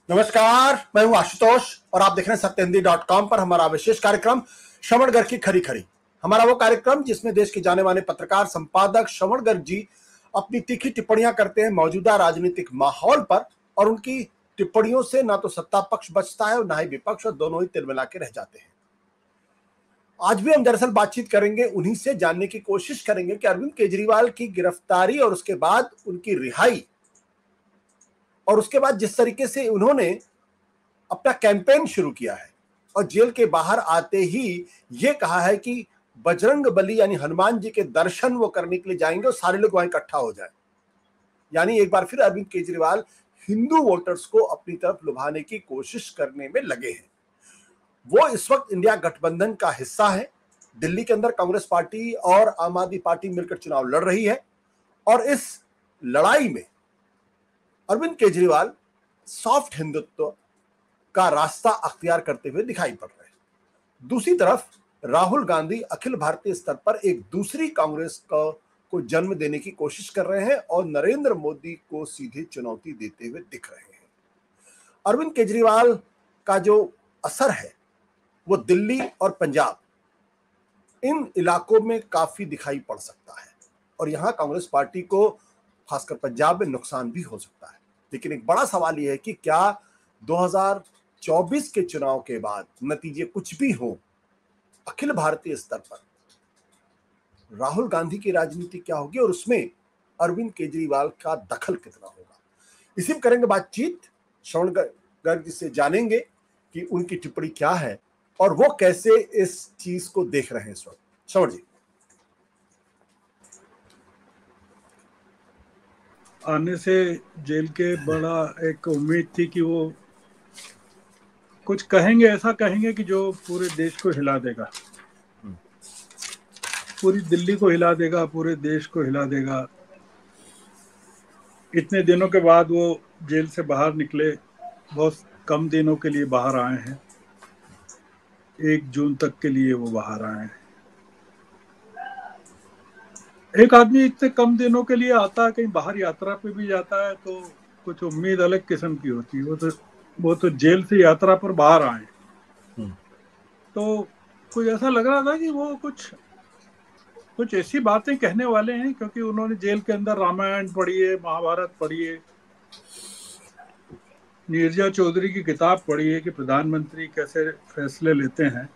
नमस्कार, मैं हूं आशुतोष और आप देख रहे हैं सत्यहिंदी.com पर हमारा विशेष कार्यक्रम श्रवण गर्ग की खरी खरी। हमारा वो कार्यक्रम जिसमें देश के जाने माने पत्रकार संपादक श्रवण गर्ग जी अपनी तीखी टिप्पणियां करते हैं मौजूदा राजनीतिक माहौल पर, और उनकी टिप्पणियों से ना तो सत्ता पक्ष बचता है और ना ही विपक्ष, और दोनों ही तिलमिला के रह जाते हैं। आज भी हम दरअसल बातचीत करेंगे, उन्हीं से जानने की कोशिश करेंगे कि अरविंद केजरीवाल की गिरफ्तारी और उसके बाद उनकी रिहाई, और उसके बाद जिस तरीके से उन्होंने अपना कैंपेन शुरू किया है और जेल के बाहर आते ही ये कहा है कि बजरंग बली यानी हनुमान जी के दर्शन वो करने के लिए जाएंगे और सारे लोग वहां इकट्ठा हो जाए। यानी एक बार फिर अरविंद केजरीवाल हिंदू वोटर्स को अपनी तरफ लुभाने की कोशिश करने में लगे हैं। वो इस वक्त इंडिया गठबंधन का हिस्सा है। दिल्ली के अंदर कांग्रेस पार्टी और आम आदमी पार्टी मिलकर चुनाव लड़ रही है और इस लड़ाई में अरविंद केजरीवाल सॉफ्ट हिंदुत्व का रास्ता अख्तियार करते हुए दिखाई पड़ रहे हैं। दूसरी तरफ राहुल गांधी अखिल भारतीय स्तर पर एक दूसरी कांग्रेस को जन्म देने की कोशिश कर रहे हैं और नरेंद्र मोदी को सीधे चुनौती देते हुए दिख रहे हैं। अरविंद केजरीवाल का जो असर है वो दिल्ली और पंजाब, इन इलाकों में काफी दिखाई पड़ सकता है और यहां कांग्रेस पार्टी को खासकर पंजाब में नुकसान भी हो सकता है। लेकिन एक बड़ा सवाल यह है कि क्या 2024 के चुनाव के बाद नतीजे कुछ भी हो, अखिल भारतीय स्तर पर राहुल गांधी की राजनीति क्या होगी और उसमें अरविंद केजरीवाल का दखल कितना होगा, इसी में करेंगे बातचीत। श्रवण गर्ग जी से जानेंगे कि उनकी टिप्पणी क्या है और वो कैसे इस चीज को देख रहे हैं इस वक्त। श्रवण जी, आने से जेल के बड़ा एक उम्मीद थी कि वो कुछ कहेंगे, ऐसा कहेंगे कि जो पूरे देश को हिला देगा, पूरी दिल्ली को हिला देगा, पूरे देश को हिला देगा। इतने दिनों के बाद वो जेल से बाहर निकले, बहुत कम दिनों के लिए बाहर आए हैं, 1 जून तक के लिए वो बाहर आए हैं। एक आदमी इतने कम दिनों के लिए आता है, कहीं बाहर यात्रा पे भी जाता है तो कुछ उम्मीद अलग किस्म की होती है। वो तो जेल से यात्रा पर बाहर आए, तो कुछ ऐसा लग रहा था कि वो कुछ ऐसी बातें कहने वाले हैं, क्योंकि उन्होंने जेल के अंदर रामायण पढ़ी है, महाभारत पढ़ी है, नीरजा चौधरी की किताब पढ़ी है कि प्रधानमंत्री कैसे फैसले लेते हैं,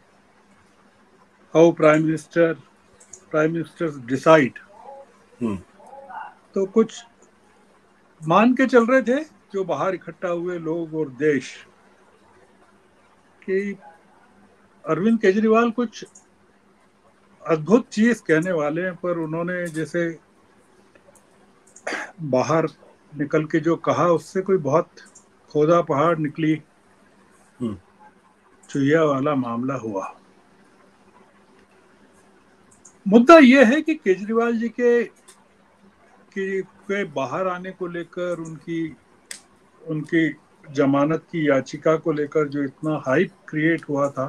हाउ प्राइम मिनिस्टर डिसाइड। तो कुछ मान के चल रहे थे जो बाहर इकट्ठा हुए लोग और देश, कि अरविंद केजरीवाल कुछ अद्भुत चीज कहने वाले हैं, पर उन्होंने जैसे बाहर निकल के जो कहा उससे कोई बहुत खोदा पहाड़ निकली चुहिया वाला मामला हुआ। मुद्दा यह है कि केजरीवाल जी के बाहर आने को लेकर, उनकी जमानत की याचिका को लेकर जो इतना हाइप क्रिएट हुआ था,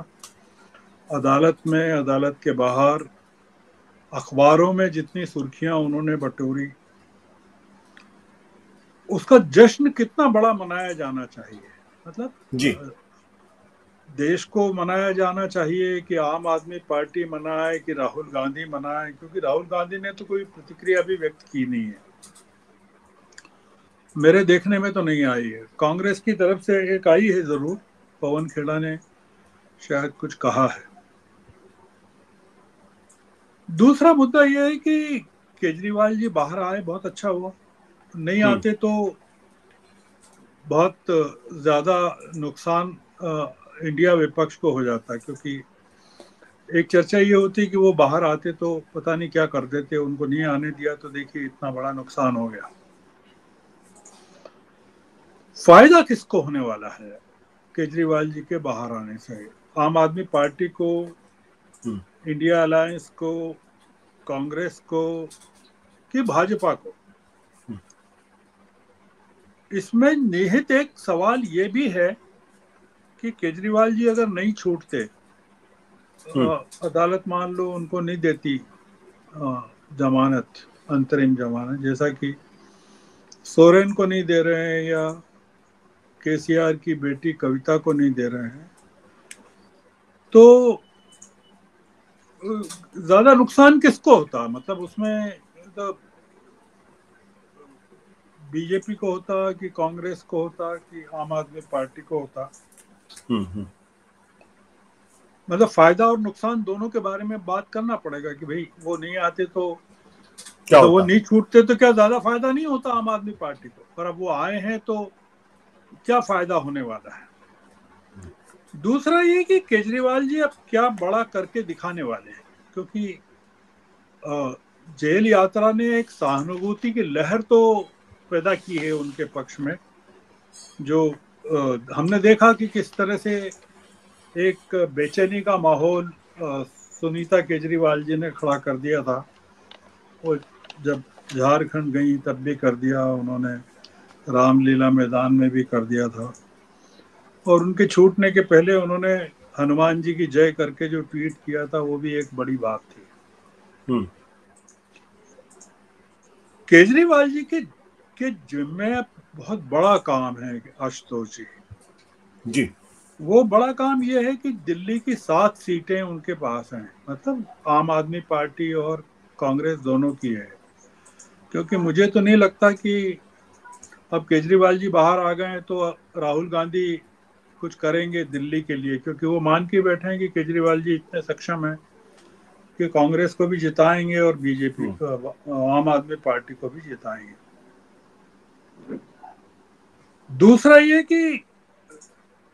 अदालत में, अदालत के बाहर, अखबारों में जितनी सुर्खियां उन्होंने बटोरी, उसका जश्न कितना बड़ा मनाया जाना चाहिए। मतलब जी, देश को मनाया जाना चाहिए कि आम आदमी पार्टी मनाए कि राहुल गांधी मनाए, क्योंकि राहुल गांधी ने तो कोई प्रतिक्रिया भी व्यक्त की नहीं है, मेरे देखने में तो नहीं आई है। कांग्रेस की तरफ से एक आई है जरूर, पवन खेड़ा ने शायद कुछ कहा है। दूसरा मुद्दा यह है कि केजरीवाल जी बाहर आए, बहुत अच्छा हुआ। नहीं आते तो बहुत ज्यादा नुकसान इंडिया विपक्ष को हो जाता है, क्योंकि एक चर्चा ये होती कि वो बाहर आते तो पता नहीं क्या कर देते, उनको नहीं आने दिया तो देखिए इतना बड़ा नुकसान हो गया। फायदा किसको होने वाला है केजरीवाल जी के बाहर आने से? आम आदमी पार्टी को, इंडिया अलायंस को, कांग्रेस को, कि भाजपा को? इसमें निहित एक सवाल ये भी है कि केजरीवाल जी अगर नहीं छूटते, अदालत मान लो उनको नहीं देती जमानत, अंतरिम जमानत, जैसा कि सोरेन को नहीं दे रहे हैं या केसीआर की बेटी कविता को नहीं दे रहे हैं, तो ज्यादा नुकसान किसको होता? मतलब उसमें तो बीजेपी को होता कि कांग्रेस को होता कि आम आदमी पार्टी को होता? मतलब फायदा और नुकसान दोनों के बारे में बात करना पड़ेगा कि भाई वो नहीं आते तो क्या वो होता? नहीं छूटते तो क्या ज्यादा फायदा नहीं होता आम आदमी पार्टी को? और अब वो आए हैं तो क्या फायदा होने वाला है? दूसरा ये कि केजरीवाल जी अब क्या बड़ा करके दिखाने वाले हैं, क्योंकि जेल यात्रा ने एक सहानुभूति की लहर तो पैदा की है उनके पक्ष में, जो हमने देखा कि किस तरह से एक बेचैनी का माहौल सुनीता केजरीवाल जी ने खड़ा कर दिया था। वो जब झारखंड गई तब भी कर दिया उन्होंने, रामलीला मैदान में भी कर दिया था, और उनके छूटने के पहले उन्होंने हनुमान जी की जय करके जो ट्वीट किया था वो भी एक बड़ी बात थी। केजरीवाल जी के जिम्मे बहुत बड़ा काम है आशुतोष जी। जी। वो बड़ा काम ये है कि दिल्ली की 7 सीटें उनके पास हैं, मतलब आम आदमी पार्टी और कांग्रेस दोनों की है। क्योंकि मुझे तो नहीं लगता कि अब केजरीवाल जी बाहर आ गए तो राहुल गांधी कुछ करेंगे दिल्ली के लिए, क्योंकि वो मान के बैठे हैं कि केजरीवाल जी इतने सक्षम हैं कि कांग्रेस को भी जिताएंगे और बीजेपी आम आदमी पार्टी को भी जिताएंगे। दूसरा ये कि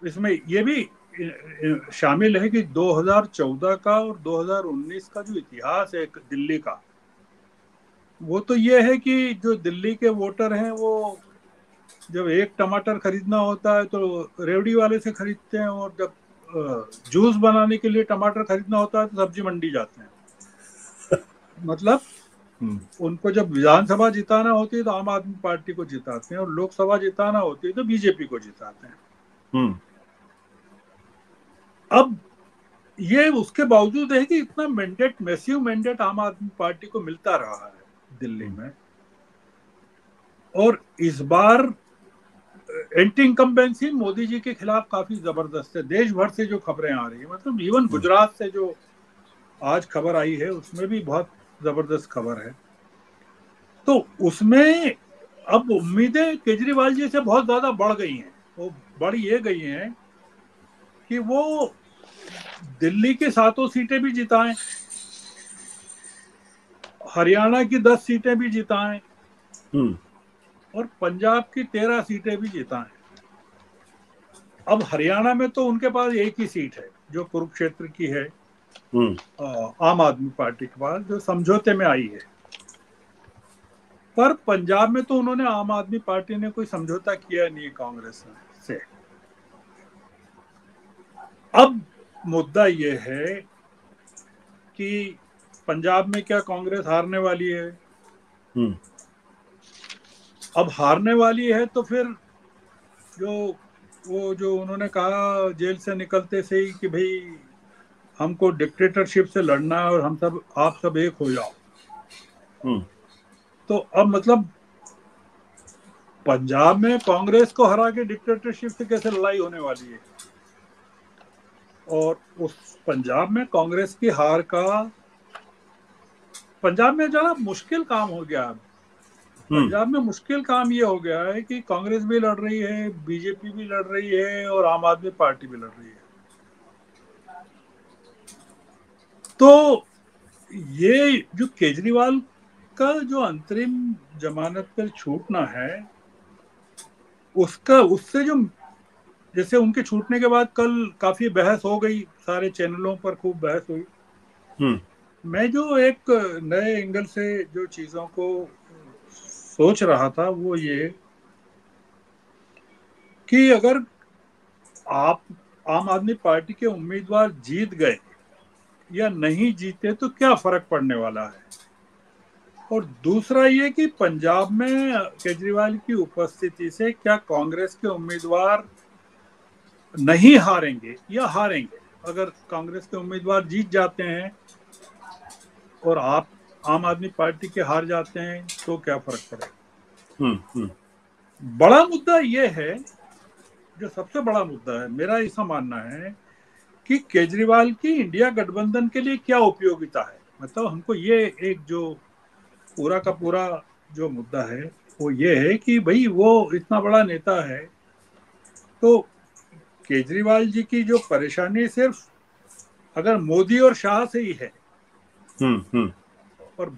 इसमें ये भी शामिल है कि 2014 का और 2019 का जो इतिहास है दिल्ली का, वो तो ये है कि जो दिल्ली के वोटर हैं वो जब एक टमाटर खरीदना होता है तो रेवड़ी वाले से खरीदते हैं, और जब जूस बनाने के लिए टमाटर खरीदना होता है तो सब्जी मंडी जाते हैं। मतलब उनको जब विधानसभा जिताना होती है तो आम आदमी पार्टी को जिताते हैं, और लोकसभा जिताना होती है तो बीजेपी को जिताते हैं। अब ये उसके बावजूद है कि इतना मैंडेट, मैसिव मैंडेट आम आदमी पार्टी को मिलता रहा है दिल्ली में, और इस बार एंटी इनकम्बेंसी मोदी जी के खिलाफ काफी जबरदस्त है। देश भर से जो खबरें आ रही है, मतलब इवन गुजरात से जो आज खबर आई है उसमें भी बहुत जबरदस्त खबर है। तो उसमें अब उम्मीदें केजरीवाल जी से बहुत ज्यादा बढ़ गई हैं। वो बढ़ ये गई हैं कि वो दिल्ली की 7 सीटें भी जिताएं, हरियाणा की 10 सीटें भी जिताएं, और पंजाब की 13 सीटें भी जिताएं। अब हरियाणा में तो उनके पास एक ही सीट है जो कुरुक्षेत्र की है, आम आदमी पार्टी के पास, जो समझौते में आई है। पर पंजाब में तो उन्होंने, आम आदमी पार्टी ने कोई समझौता किया नहीं कांग्रेस से। अब मुद्दा यह है कि पंजाब में क्या कांग्रेस हारने वाली है? अब हारने वाली है तो फिर जो उन्होंने कहा जेल से निकलते से ही कि भाई हमको डिक्टेटरशिप से लड़ना है और हम सब, आप सब एक हो जाओ, तो अब मतलब पंजाब में कांग्रेस को हरा के डिक्टेटरशिप से कैसे लड़ाई होने वाली है? और उस पंजाब में कांग्रेस की हार का, पंजाब में जरा मुश्किल काम हो गया। पंजाब में मुश्किल काम ये हो गया है कि कांग्रेस भी लड़ रही है, बीजेपी भी लड़ रही है, और आम आदमी पार्टी भी लड़ रही है। तो ये जो केजरीवाल का जो अंतरिम जमानत पर छूटना है, उसका, उससे जो, जैसे उनके छूटने के बाद कल काफी बहस हो गई, सारे चैनलों पर खूब बहस हुई। मैं जो एक नए एंगल से जो चीजों को सोच रहा था वो ये कि अगर आप आम आदमी पार्टी के उम्मीदवार जीत गए या नहीं जीते तो क्या फर्क पड़ने वाला है, और दूसरा ये कि पंजाब में केजरीवाल की उपस्थिति से क्या कांग्रेस के उम्मीदवार नहीं हारेंगे या हारेंगे? अगर कांग्रेस के उम्मीदवार जीत जाते हैं और आप आम आदमी पार्टी के हार जाते हैं तो क्या फर्क पड़ेगा? बड़ा मुद्दा यह है जो सबसे बड़ा मुद्दा है, मेरा ऐसा मानना है कि केजरीवाल की इंडिया गठबंधन के लिए क्या उपयोगिता है। मतलब हमको ये एक जो पूरा का पूरा जो मुद्दा है वो ये है कि भाई वो इतना बड़ा नेता है, तो केजरीवाल जी की जो परेशानी सिर्फ अगर मोदी और शाह से ही है हम्म और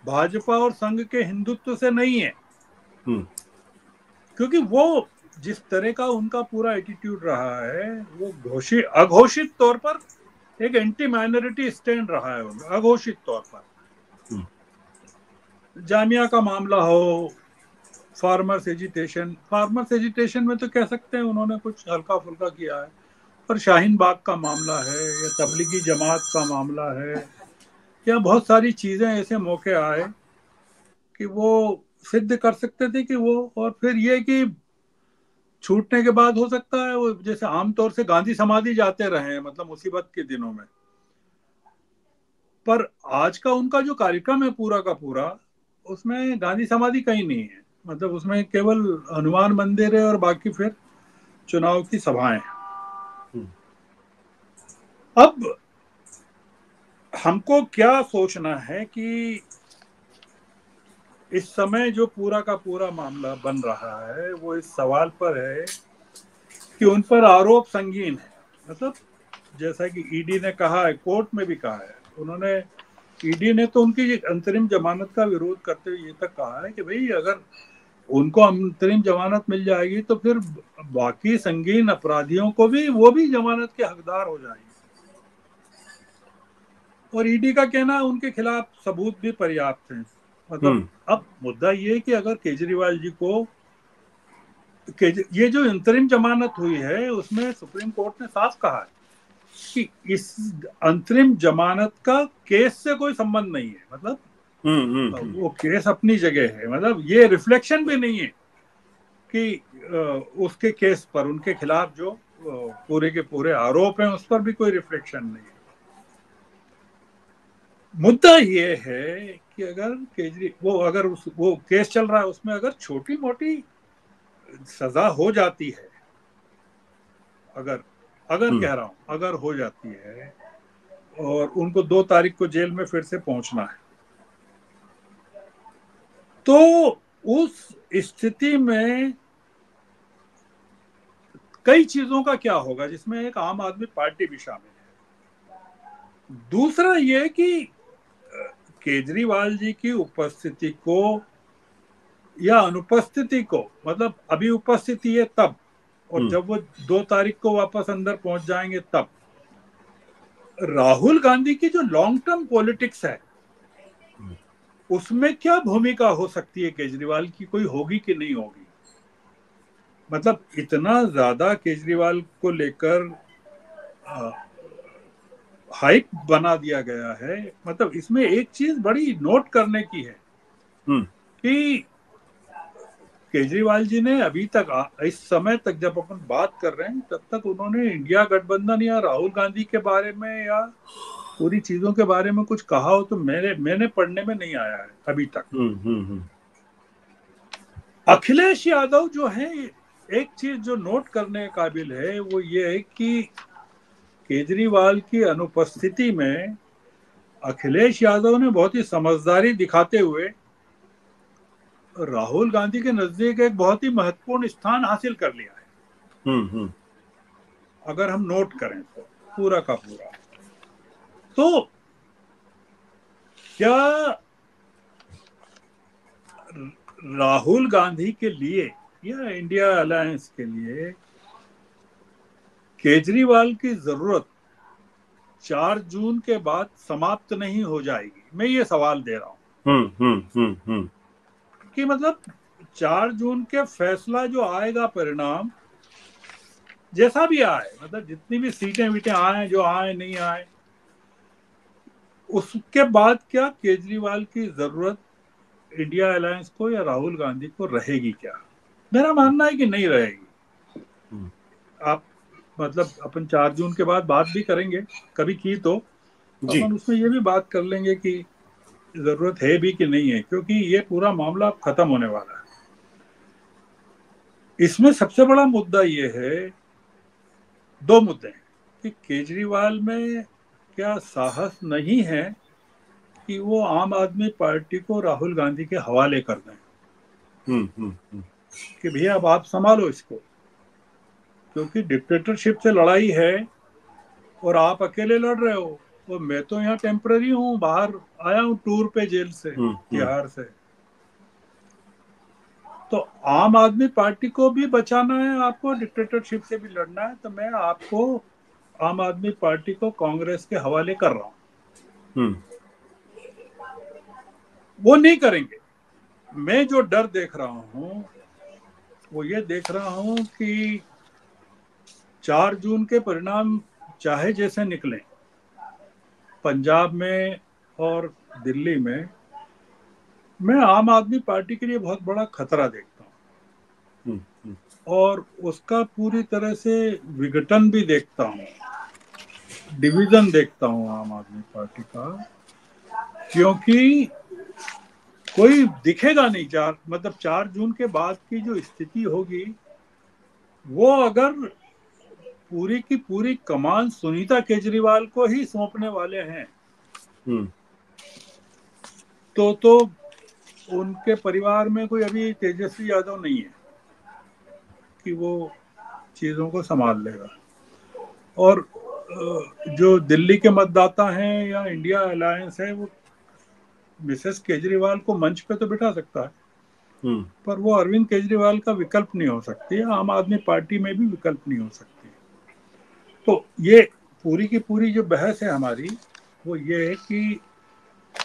भाजपा और संघ के हिंदुत्व से नहीं है। हम्म क्योंकि वो जिस तरह का उनका पूरा एटीट्यूड रहा है, वो अघोषित तौर पर एक एंटी माइनॉरिटी स्टैंड रहा है उनका, अघोषित तौर पर। हम्म जामिया का मामला हो, फार्मर्स एजिटेशन में तो कह सकते हैं उन्होंने कुछ हल्का फुल्का किया है, पर शाहीन बाग का मामला है या तबलीगी जमात का मामला है, या बहुत सारी चीजें ऐसे मौके आए कि वो सिद्ध कर सकते थे कि वो, और फिर ये कि छूटने के बाद हो सकता है वो जैसे आमतौर से गांधी समाधि जाते रहे हैं, मतलब मुसीबत के दिनों में। पर आज का उनका जो कार्यक्रम है पूरा का पूरा, उसमें गांधी समाधि कहीं नहीं है। मतलब उसमें केवल हनुमान मंदिर है और बाकी फिर चुनाव की सभाएं। हम्म अब हमको क्या सोचना है कि इस समय जो पूरा का पूरा मामला बन रहा है वो इस सवाल पर है कि उन पर आरोप संगीन है। मतलब जैसा कि ईडी ने कहा है, कोर्ट में भी कहा है उन्होंने, ईडी ने तो उनकी अंतरिम जमानत का विरोध करते हुए ये तक कहा है कि भाई अगर उनको अंतरिम जमानत मिल जाएगी तो फिर बाकी संगीन अपराधियों को भी, वो भी जमानत के हकदार हो जाएंगे। और ईडी का कहना है उनके खिलाफ सबूत भी पर्याप्त हैं। मतलब हम्म अब मुद्दा ये है कि अगर केजरीवाल जी को ये जो अंतरिम जमानत हुई है उसमें सुप्रीम कोर्ट ने साफ कहा है कि इस अंतरिम जमानत का केस से कोई संबंध नहीं है। मतलब वो केस अपनी जगह है, मतलब ये रिफ्लेक्शन भी नहीं है कि उसके केस पर, उनके खिलाफ जो पूरे के पूरे आरोप हैं उस पर भी कोई रिफ्लेक्शन नहीं है। मुद्दा ये है कि अगर वो केस चल रहा है उसमें अगर छोटी मोटी सजा हो जाती है, अगर अगर हम्म कह रहा हूं अगर हो जाती है और उनको 2 तारीख को जेल में फिर से पहुंचना है, तो उस स्थिति में कई चीजों का क्या होगा, जिसमें एक आम आदमी पार्टी भी शामिल है। दूसरा ये कि केजरीवाल जी की उपस्थिति को या अनुपस्थिति को, मतलब अभी उपस्थिति है तब, और हम्म जब वो 2 तारीख को वापस अंदर पहुंच जाएंगे तब, राहुल गांधी की जो लॉन्ग टर्म पॉलिटिक्स है उसमें क्या भूमिका हो सकती है केजरीवाल की, कोई होगी कि नहीं होगी। मतलब इतना ज्यादा केजरीवाल को लेकर हाइप बना दिया गया है। मतलब इसमें एक चीज बड़ी नोट करने की है हम्म कि केजरीवाल जी ने अभी तक इस समय तक जब अपन बात कर रहे हैं तब तक उन्होंने इंडिया गठबंधन या राहुल गांधी के बारे में या पूरी चीजों के बारे में कुछ कहा हो तो मैंने पढ़ने में नहीं आया है अभी तक। हम्म अखिलेश यादव जो है, एक चीज जो नोट करने के काबिल है वो ये है कि केजरीवाल की अनुपस्थिति में अखिलेश यादव ने बहुत ही समझदारी दिखाते हुए राहुल गांधी के नजदीक एक बहुत ही महत्वपूर्ण स्थान हासिल कर लिया है। हम्म अगर हम नोट करें तो पूरा का पूरा, तो क्या राहुल गांधी के लिए या इंडिया अलायंस के लिए केजरीवाल की जरूरत 4 जून के बाद समाप्त नहीं हो जाएगी? मैं ये सवाल दे रहा हूं कि मतलब 4 जून के फैसला जो आएगा, परिणाम जैसा भी आए, मतलब जितनी भी सीटें वीटें आए, जो आए नहीं आए, उसके बाद क्या केजरीवाल की जरूरत इंडिया अलायंस को या राहुल गांधी को रहेगी क्या? मेरा मानना है कि नहीं रहेगी। आप मतलब अपन 4 जून के बाद बात भी करेंगे कभी की तो जी अपन उसमें ये भी बात कर लेंगे कि जरूरत है भी कि नहीं है, क्योंकि ये पूरा मामला अब खत्म होने वाला है। इसमें सबसे बड़ा मुद्दा ये है, दो मुद्दे हैं कि केजरीवाल में क्या साहस नहीं है कि वो आम आदमी पार्टी को राहुल गांधी के हवाले कर दें कि भैया अब आप संभालो इसको, क्योंकि डिक्टेटरशिप से लड़ाई है और आप अकेले लड़ रहे हो, और मैं तो यहाँ टेम्पररी हूँ, बाहर आया हूँ टूर पे जेल से, तिहाड़ से। तो आम आदमी पार्टी को भी बचाना है, आपको डिक्टेटरशिप से भी लड़ना है, तो मैं आपको आम आदमी पार्टी को कांग्रेस के हवाले कर रहा हूं। वो नहीं करेंगे। मैं जो डर देख रहा हूं वो ये देख रहा हूं कि 4 जून के परिणाम चाहे जैसे निकले पंजाब में और दिल्ली में, मैं आम आदमी पार्टी के लिए बहुत बड़ा खतरा देखता हूं और उसका पूरी तरह से विघटन भी देखता हूं, डिवीजन देखता हूं आम आदमी पार्टी का, क्योंकि कोई दिखेगा नहीं। 4 जून के बाद की जो स्थिति होगी, वो अगर पूरी की पूरी कमान सुनीता केजरीवाल को ही सौंपने वाले हैं तो उनके परिवार में कोई अभी तेजस्वी यादव नहीं है कि वो चीजों को संभाल लेगा। और जो दिल्ली के मतदाता हैं या इंडिया अलायंस है, वो मिसेस केजरीवाल को मंच पे तो बिठा सकता है, पर वो अरविंद केजरीवाल का विकल्प नहीं हो सकती, आम आदमी पार्टी में भी विकल्प नहीं हो सकती। तो ये पूरी की पूरी जो बहस है हमारी, वो ये है कि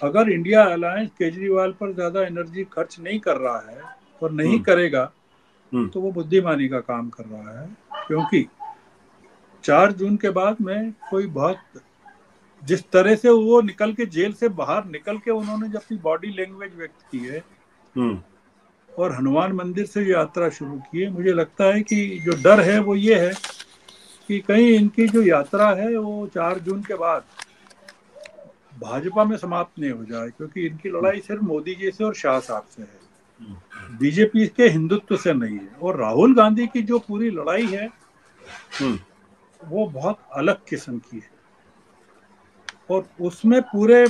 अगर इंडिया अलायंस केजरीवाल पर ज्यादा एनर्जी खर्च नहीं कर रहा है और नहीं करेगा, तो वो बुद्धिमानी का काम कर रहा है, क्योंकि 4 जून के बाद में कोई बहुत, जिस तरह से वो निकल के जेल से बाहर निकल के उन्होंने जब अपनी बॉडी लैंग्वेज व्यक्त की है और हनुमान मंदिर से यात्रा शुरू की है, मुझे लगता है कि जो डर है वो ये है कि कहीं इनकी जो यात्रा है वो 4 जून के बाद भाजपा में समाप्त नहीं हो जाए, क्योंकि इनकी लड़ाई सिर्फ मोदी जी से और शाह साहब से है, बीजेपी के हिंदुत्व से नहीं है। और राहुल गांधी की जो पूरी लड़ाई है वो बहुत अलग किस्म की है, और उसमें पूरे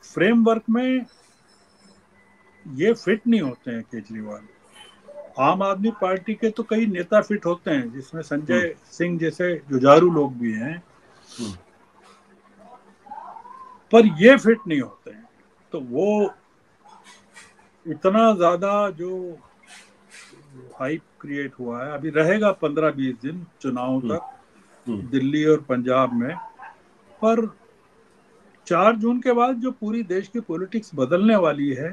फ्रेमवर्क में ये फिट नहीं होते हैं केजरीवाल। आम आदमी पार्टी के तो कई नेता फिट होते हैं, जिसमें संजय सिंह जैसे जुझारू लोग भी हैं, पर ये फिट नहीं होते हैं। तो वो इतना ज्यादा जो हाइप क्रिएट हुआ है, अभी रहेगा 15-20 दिन चुनाव तक दिल्ली और पंजाब में, पर 4 जून के बाद जो पूरी देश की पॉलिटिक्स बदलने वाली है,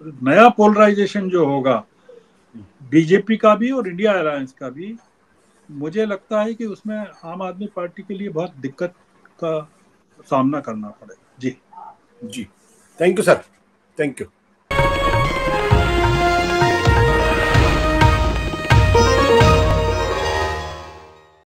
नया पोलराइजेशन जो होगा बीजेपी का भी और इंडिया अलायंस का भी, मुझे लगता है कि उसमें आम आदमी पार्टी के लिए बहुत दिक्कत का सामना करना पड़ेगा। जी जी, thank you sir, thank you.